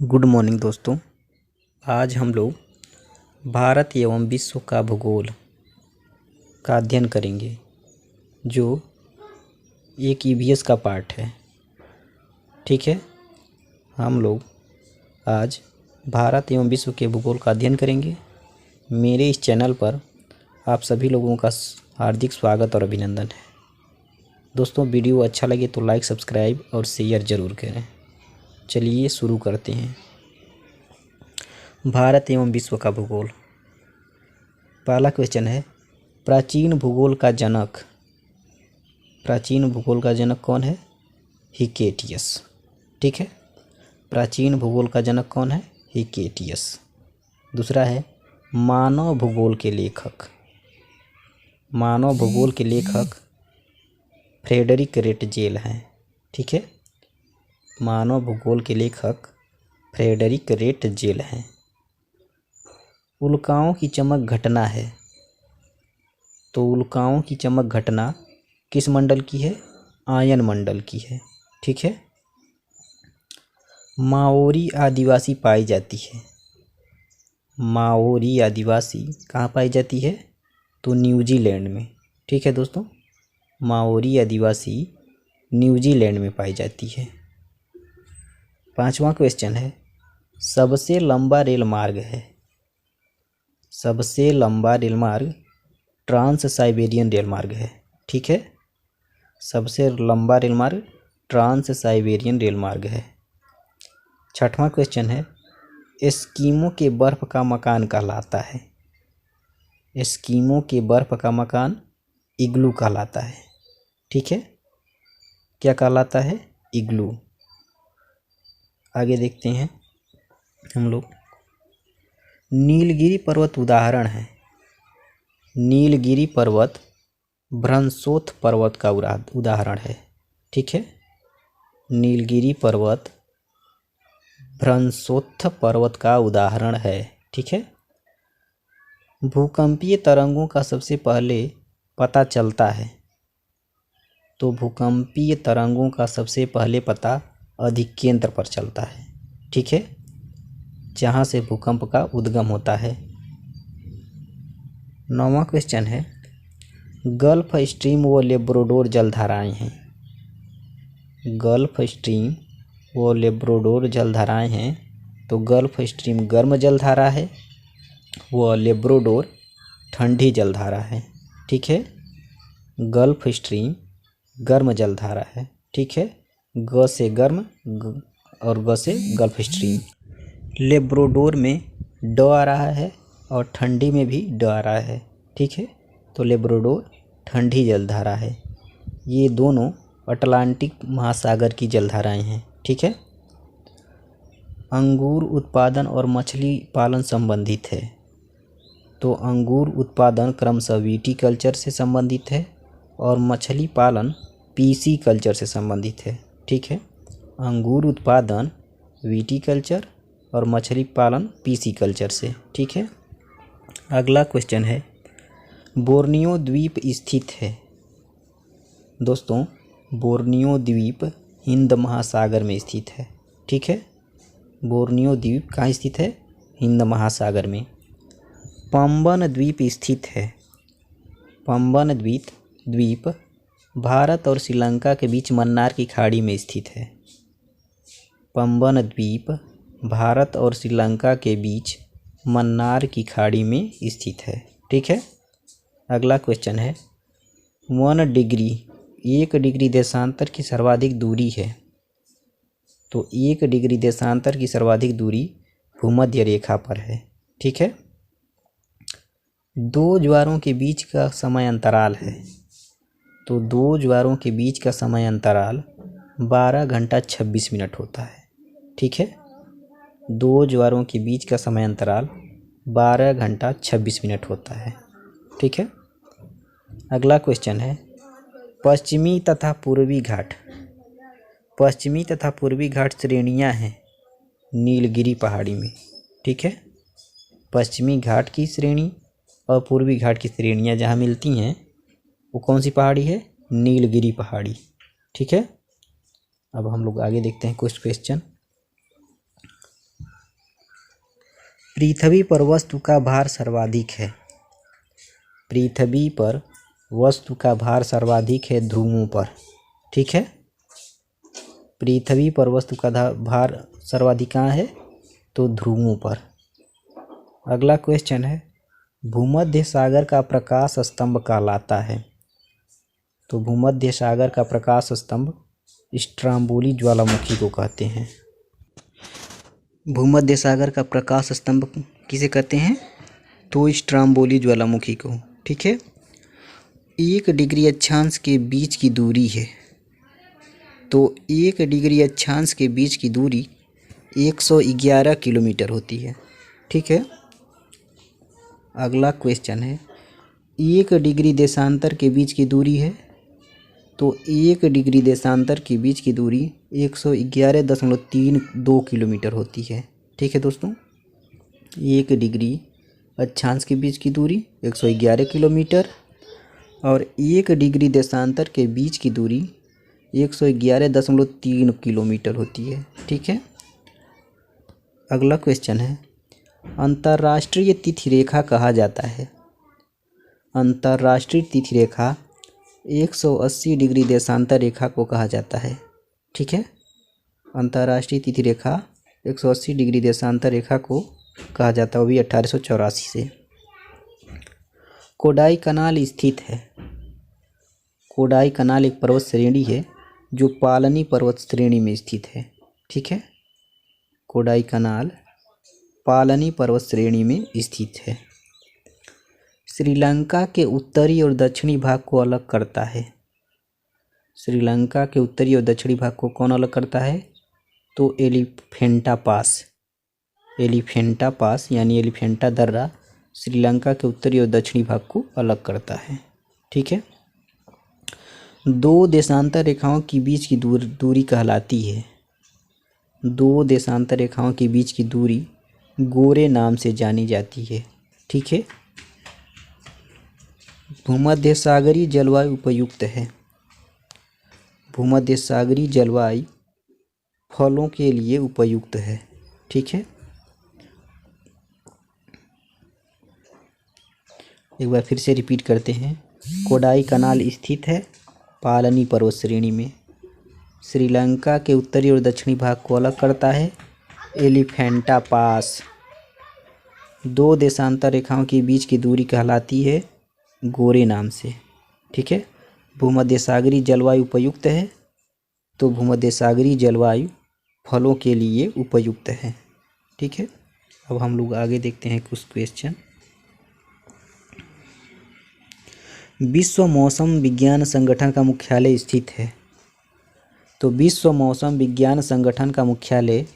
Good morning दोस्तों। आज हम लोग भारत एवं विश्व का भूगोल का अध्ययन करेंगे, जो एक ईवीएस का पार्ट है। ठीक है, हम लोग आज भारत एवं विश्व के भूगोल का अध्ययन करेंगे। मेरे इस चैनल पर आप सभी लोगों का हार्दिक स्वागत और अभिनंदन है। दोस्तों, वीडियो अच्छा लगे तो लाइक, सब्सक्राइब और शेयर ज़रूर करें। चलिए शुरू करते हैं। भारत एवं विश्व का भूगोल। पहला क्वेश्चन है, प्राचीन भूगोल का जनक कौन है? हिकेटियस। ठीक है, प्राचीन भूगोल का जनक कौन है? हिकेटियस। दूसरा है, मानव भूगोल के लेखक फ्रेडरिक रेटजेल हैं। ठीक है, मानव भूगोल के लेखक फ्रेडरिक रेटजेल हैं। उल्काओं की चमक घटना है, तो उल्काओं की चमक घटना किस मंडल की है? आयन मंडल की है। ठीक है, माओरी आदिवासी पाई जाती है। माओरी आदिवासी कहाँ पाई जाती है? तो न्यूजीलैंड में। ठीक है दोस्तों, माओरी आदिवासी न्यूजीलैंड में पाई जाती है। पांचवा क्वेश्चन है, सबसे लंबा रेल मार्ग है। सबसे लंबा रेल मार्ग ट्रांस साइबेरियन रेल मार्ग है। ठीक है, सबसे लंबा रेल मार्ग ट्रांस साइबेरियन रेल मार्ग है। छठवां क्वेश्चन है, एस्किमो के बर्फ का मकान कहलाता है। एस्किमो के बर्फ का मकान इग्लू कहलाता है। ठीक है, क्या कहलाता है? इग्लू। आगे देखते हैं हम लोग। नीलगिरी पर्वत उदाहरण है। नीलगिरी पर्वत भ्रंशोत्थ पर्वत का उदाहरण है। ठीक है, नीलगिरी पर्वत भ्रंशोत्थ पर्वत का उदाहरण है। ठीक है, भूकंपीय तरंगों का सबसे पहले पता चलता है, तो भूकंपीय तरंगों का सबसे पहले पता अधिकेंद्र पर चलता है। ठीक है, जहाँ से भूकंप का उद्गम होता है। नौवां क्वेश्चन है, गल्फ स्ट्रीम व लेब्राडोर जलधाराएं हैं। गल्फ स्ट्रीम व लेब्राडोर जलधाराएं हैं, तो गल्फ स्ट्रीम गर्म जलधारा है व लेब्राडोर ठंडी जलधारा है। ठीक है, गल्फ स्ट्रीम गर्म जलधारा है। ठीक है, ग से गर्म और ग से गल्फ स्ट्रीम। लेब्राडोर में ड आ रहा है और ठंडी में भी ड आ रहा है। ठीक है, तो लेब्राडोर ठंडी जलधारा है। ये दोनों अटलांटिक महासागर की जलधाराएं हैं। ठीक है, अंगूर उत्पादन और मछली पालन संबंधित है, तो अंगूर उत्पादन क्रमशः विटीकल्चर से संबंधित है और मछली पालन पीसी कल्चर से संबंधित है। ठीक है, अंगूर उत्पादन विटीकल्चर और मछली पालन पीसी कल्चर से। ठीक है, अगला क्वेश्चन है, बोर्नियो द्वीप स्थित है। दोस्तों, बोर्नियो द्वीप हिंद महासागर में स्थित है। ठीक है, बोर्नियो द्वीप कहाँ स्थित है? हिंद महासागर में। पंबन द्वीप स्थित है। पंबन द्वीप भारत और श्रीलंका के बीच मन्नार की खाड़ी में स्थित है। पंबन द्वीप भारत और श्रीलंका के बीच मन्नार की खाड़ी में स्थित है। ठीक है, अगला क्वेश्चन है, 1 डिग्री देशांतर की सर्वाधिक दूरी है, तो 1 डिग्री देशांतर की सर्वाधिक दूरी भूमध्य रेखा पर है। ठीक है, 2 ज्वारों के बीच का समय अंतराल है, तो 2 ज्वारों के बीच का समय अंतराल 12 घंटा 26 मिनट होता है। ठीक है, 2 ज्वारों के बीच का समय अंतराल 12 घंटा 26 मिनट होता है। ठीक है, अगला क्वेश्चन है, पश्चिमी तथा पूर्वी घाट श्रेणियां हैं नीलगिरी पहाड़ी में। ठीक है, पश्चिमी घाट की श्रेणी और पूर्वी घाट की श्रेणियां जहां मिलती हैं, वो कौन सी पहाड़ी है? नीलगिरी पहाड़ी। ठीक है, अब हम लोग आगे देखते हैं कुछ क्वेश्चन। पृथ्वी पर वस्तु का भार सर्वाधिक है। पृथ्वी पर वस्तु का भार सर्वाधिक है ध्रुवों पर। ठीक है, पृथ्वी पर वस्तु का भार सर्वाधिक कहाँ है? तो ध्रुवों पर। अगला क्वेश्चन है, भूमध्य सागर का प्रकाश स्तंभ कहलाता है। तो भूमध्य सागर का प्रकाश स्तंभ स्ट्रोम्बोली ज्वालामुखी को कहते हैं। भूमध्य सागर का प्रकाश स्तंभ किसे कहते हैं? तो स्ट्रोम्बोली ज्वालामुखी को। ठीक है, 1 डिग्री अक्षांश के बीच की दूरी है। तो 1 डिग्री अक्षांश के बीच की दूरी 111 किलोमीटर होती है। ठीक है, अगला क्वेश्चन है, 1 डिग्री देशांतर के बीच की दूरी है। तो 1 डिग्री देशांतर के बीच की दूरी 111.32 किलोमीटर होती है। ठीक है दोस्तों, 1 डिग्री अक्षांश के बीच की दूरी 111 किलोमीटर और 1 डिग्री देशांतर के बीच की दूरी 111.3 किलोमीटर होती है। ठीक है, अगला क्वेश्चन है, अंतर्राष्ट्रीय तिथि रेखा कहा जाता है। अंतर्राष्ट्रीय तिथि रेखा 180 डिग्री देशांतर रेखा को कहा जाता है। ठीक है, अंतर्राष्ट्रीय तिथि रेखा 180 डिग्री देशांतर रेखा को कहा जाता है, वो भी 1884 से। कोडाई कनाल स्थित है। कोडाई कनाल एक पर्वत श्रेणी है जो पालनी पर्वत श्रेणी में स्थित है। ठीक है, कोडाई कनाल पालनी पर्वत श्रेणी में स्थित है। श्रीलंका के उत्तरी और दक्षिणी भाग को अलग करता है। श्रीलंका के उत्तरी और दक्षिणी भाग को कौन अलग करता है? तो एलिफेंटा पास। एलिफेंटा पास यानी एलिफेंटा दर्रा श्रीलंका के उत्तरी और दक्षिणी भाग को अलग करता है। ठीक है, 2 देशांतर रेखाओं के बीच की दूरी कहलाती है। 2 देशांतर रेखाओं के बीच की दूरी गोरे नाम से जानी जाती है। ठीक है, भूमध्य सागरीय जलवायु उपयुक्त है। भूमध्य सागरीय जलवायु फलों के लिए उपयुक्त है। ठीक है, एक बार फिर से रिपीट करते हैं, कोडाई कनाल स्थित है पालनी पर्वत श्रेणी में। श्रीलंका के उत्तरी और दक्षिणी भाग को अलग करता है एलिफेंटा पास। 2 देशांतर रेखाओं के बीच की दूरी कहलाती है गोरे नाम से। ठीक है, भूमध्य सागरीय जलवायु उपयुक्त है। तो भूमध्य सागरीय जलवायु फलों के लिए उपयुक्त है। ठीक है, अब हम लोग आगे देखते हैं कुछ क्वेश्चन। विश्व मौसम विज्ञान संगठन का मुख्यालय स्थित है। तो विश्व मौसम विज्ञान संगठन का मुख्यालय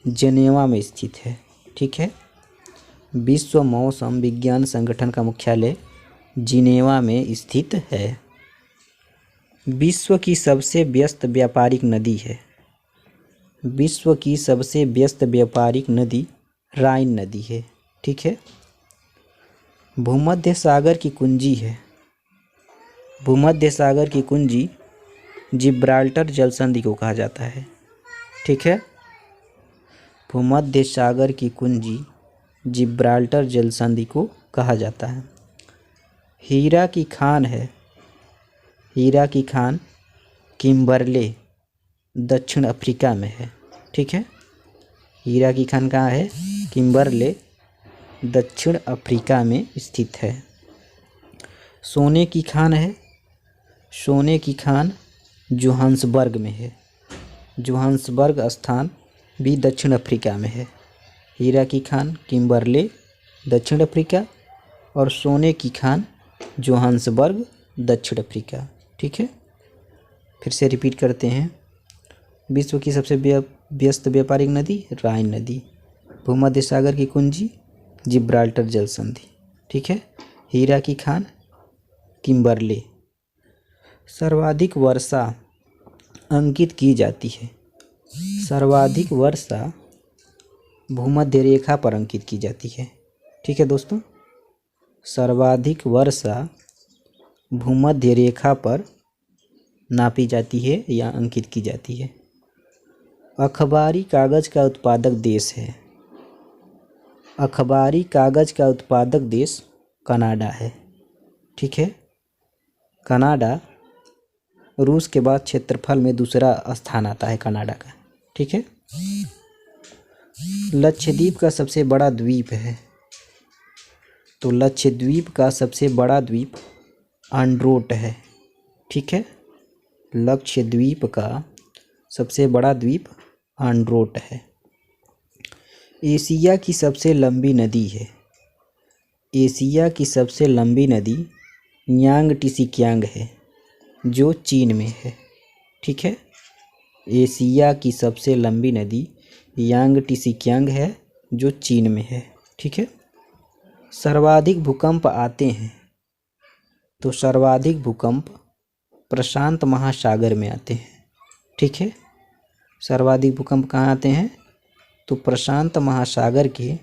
जेनेवा में स्थित है। ठीक है, विश्व मौसम विज्ञान संगठन का मुख्यालय जिनेवा में स्थित है। विश्व की सबसे व्यस्त व्यापारिक नदी है। विश्व की सबसे व्यस्त व्यापारिक नदी राइन नदी है। ठीक है, भूमध्य सागर की कुंजी है। भूमध्य सागर की कुंजी जिब्राल्टर जलसंधि को कहा जाता है। ठीक है, भूमध्य सागर की कुंजी जिब्राल्टर जलसंधि को कहा जाता है। हीरा की खान है। हीरा की खान किम्बरले दक्षिण अफ्रीका में है। ठीक है, हीरा की खान कहाँ है? किम्बरले दक्षिण अफ्रीका में स्थित है। सोने की खान है। सोने की खान जोहान्सबर्ग में है। जोहान्सबर्ग स्थान भी दक्षिण अफ्रीका में है। हीरा की खान किम्बरले दक्षिण अफ्रीका और सोने की खान जोहान्सबर्ग दक्षिण अफ्रीका। ठीक है, फिर से रिपीट करते हैं। विश्व की सबसे व्यस्त व्यापारिक नदी राइन नदी। भूमध्य सागर की कुंजी जिब्राल्टर जलसंधि। ठीक है, हीरा की खान किम्बरले। सर्वाधिक वर्षा अंकित की जाती है। सर्वाधिक वर्षा भूमध्य रेखा पर अंकित की जाती है। ठीक है दोस्तों, सर्वाधिक वर्षा भूमध्य रेखा पर नापी जाती है या अंकित की जाती है। अखबारी कागज का उत्पादक देश है। अखबारी कागज का उत्पादक देश कनाडा है। ठीक है, कनाडा रूस के बाद क्षेत्रफल में दूसरा स्थान आता है कनाडा का। ठीक है, लक्षद्वीप का सबसे बड़ा द्वीप है, तो लक्षद्वीप का सबसे बड़ा द्वीप आंड्रोट है। ठीक है, लक्षद्वीप का सबसे बड़ा द्वीप आंड्रोट है। एशिया की सबसे लंबी नदी है, एशिया की सबसे लंबी नदी यांगटीसिकियांग है जो चीन में है। ठीक है, एशिया की सबसे लंबी नदी यांगटीसिकियांग है जो चीन में है। ठीक है, सर्वाधिक भूकंप आते हैं, तो सर्वाधिक भूकंप प्रशांत महासागर में आते हैं। ठीक है, सर्वाधिक भूकंप कहाँ आते हैं, तो प्रशांत महासागर के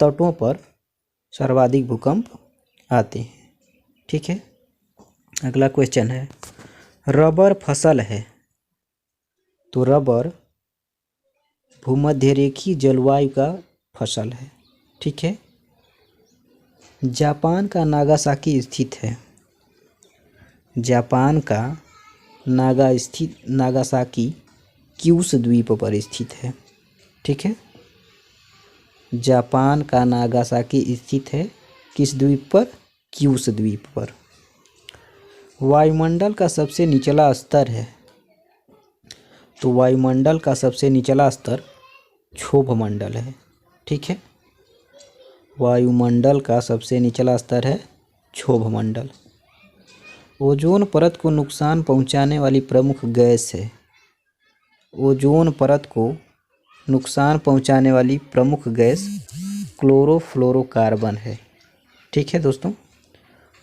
तटों पर सर्वाधिक भूकंप आते हैं। ठीक है, अगला क्वेश्चन है, रबर फसल है, तो रबर भूमध्यरेखीय जलवायु का फसल है। ठीक है, जापान का नागासाकी स्थित है, जापान का नागासाकी क्यूस द्वीप पर स्थित है। ठीक है, जापान का नागासाकी स्थित है किस द्वीप पर, क्यूस द्वीप पर। वायुमंडल का सबसे निचला स्तर है, तो वायुमंडल का सबसे निचला स्तर क्षोभ मंडल है। ठीक है, वायुमंडल का सबसे निचला स्तर है क्षोभ मंडल। ओजोन परत को नुकसान पहुंचाने वाली प्रमुख गैस है, ओजोन परत को नुकसान पहुंचाने वाली प्रमुख गैस क्लोरोफ्लोरोकार्बन है। ठीक है दोस्तों,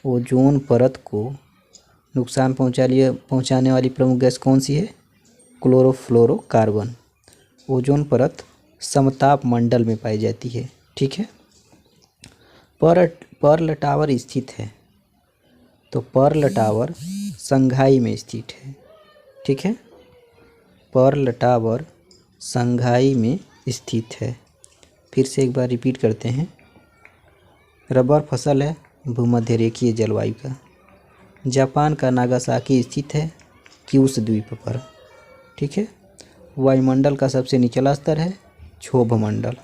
ओजोन परत को नुकसान पहुंचाने वाली प्रमुख गैस कौन सी है, क्लोरोफ्लोरोकार्बन। ओजोन परत समताप मंडल में पाई जाती है। ठीक है, पर्ल टावर स्थित है, तो पर्ल टावर संघाई में स्थित है। ठीक है, पर्ल टावर संघाई में स्थित है। फिर से एक बार रिपीट करते हैं, रबर फसल है भूमध्यरेखीय जलवायु का, जापान का नागासाकी स्थित है क्यूस द्वीप पर। ठीक है, वायुमंडल का सबसे निचला स्तर है क्षोभ मंडल।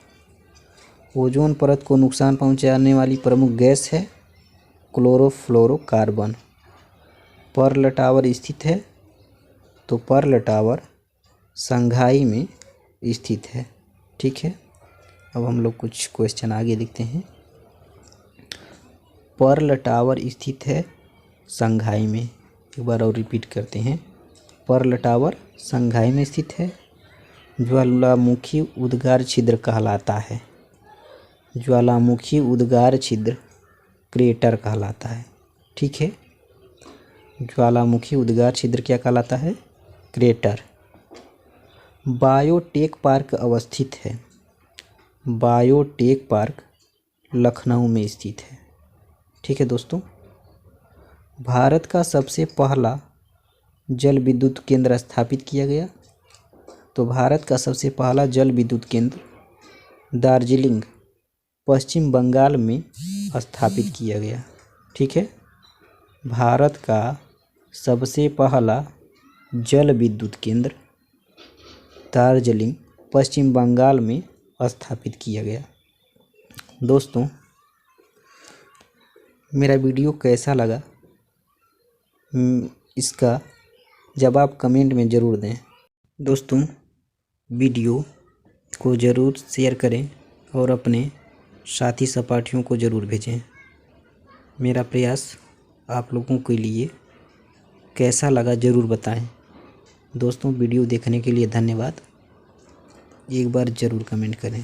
ओजोन परत को नुकसान पहुंचाने वाली प्रमुख गैस है क्लोरोफ्लोरोकार्बन। पर्ल टावर स्थित है, तो पर्ल टावर संघाई में स्थित है। ठीक है, अब हम लोग कुछ क्वेश्चन आगे देखते हैं। पर्ल टावर स्थित है संघाई में, एक बार और रिपीट करते हैं, पर्ल टावर संघाई में स्थित है। ज्वालामुखी उद्गार छिद्र कहलाता है, ज्वालामुखी उद्गार छिद्र क्रेटर कहलाता है। ठीक है, ज्वालामुखी उद्गार छिद्र क्या कहलाता है, क्रेटर। बायोटेक पार्क अवस्थित है, बायोटेक पार्क लखनऊ में स्थित है। ठीक है दोस्तों, भारत का सबसे पहला जल विद्युत केंद्र स्थापित किया गया, तो भारत का सबसे पहला जल विद्युत केंद्र दार्जिलिंग पश्चिम बंगाल में स्थापित किया गया। ठीक है, भारत का सबसे पहला जल विद्युत केंद्र दार्जिलिंग पश्चिम बंगाल में स्थापित किया गया। दोस्तों, मेरा वीडियो कैसा लगा इसका जवाब कमेंट में ज़रूर दें। दोस्तों, वीडियो को ज़रूर शेयर करें और अपने साथी सहपाठियों को ज़रूर भेजें। मेरा प्रयास आप लोगों के लिए कैसा लगा ज़रूर बताएं। दोस्तों, वीडियो देखने के लिए धन्यवाद। एक बार ज़रूर कमेंट करें।